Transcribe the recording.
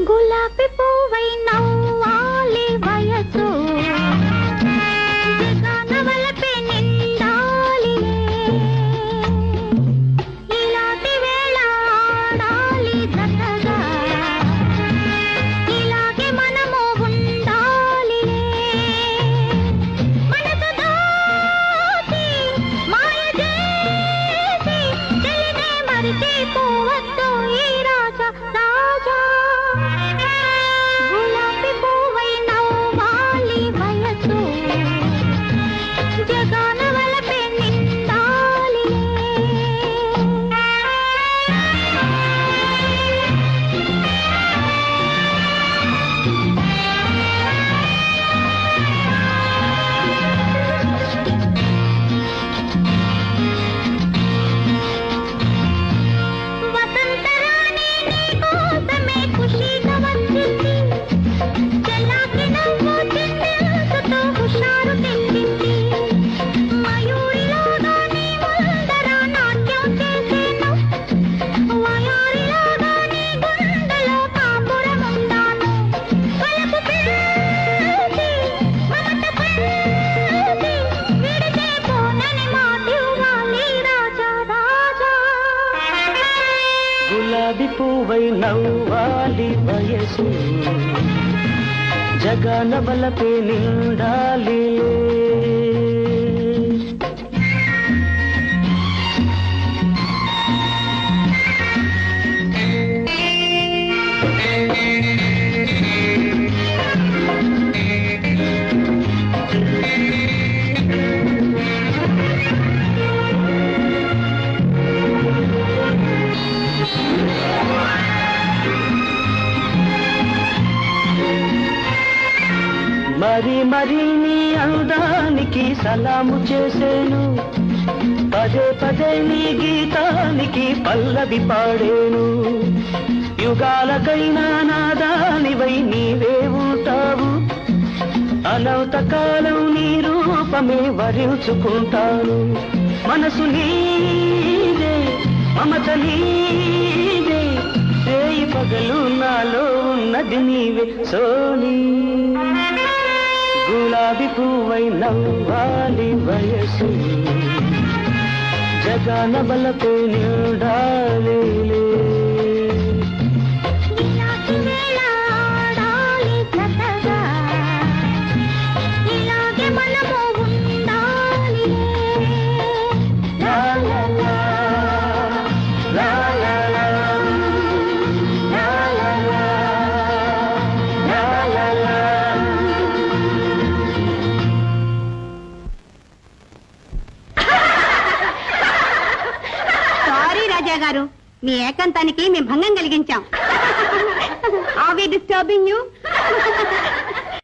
గులాబీ పువ్వై నవ్వాలి వయసు జగన వలపే నిండాలి ఇలాంటి వేళ ఆడాలి జతగా ఇలాగే మనము ఉండాలి మనసు దాచి మాయ చేసి చెలినే మరిచిపోవద్దు ఈ రాజా రాజా గులాబీ పువ్వై నవ్వాలి వయసు జగన వలపే నిండాలి వసంతరాణి నీకోసమే ఖుషీగా వచ్చింది చెల్లాకి నవ్వు చిందించుతూ హుషారు తెచ్చింది మయూరిలాగా నీ ముందర నాట్యం చేసేను వయారిలాగా నీ గుండెలో కాపురముందాను వలపు పెంచి మమత పంచి విడితే పోనని మాటివ్వాలి రాజా రాజా గులాబీ పువ్వై నవ్వాలి వయసు జగన వలపే నిండాలి మరి మరి నీ అందానికి సలాము చేసేను పదే పదే నీ గీతానికి పల్లవి పాడేను యుగాలకైనా నాదానివై నీవే ఉంటావు అనంత కాలం నీ రూపమే వరించుకుంటాను మనసు నీదే మమత నీదే రేయి పగలు నాలో ఉన్నది నీవే సోనీ గులాబీ పువ్వై నవ్వాలి వయసు జగన వలపే నిండాలి ఇలాంటి వేళ ఆడాలి జతగా ఇలాగే మనము ఉండాలి లా లా లా, లా లా లా, లా లా లా, లా లా లా. సారీ రాజా గారు, మీ ఏకాంతానికి మేము భంగం కలిగించాం. Are we disturbing you?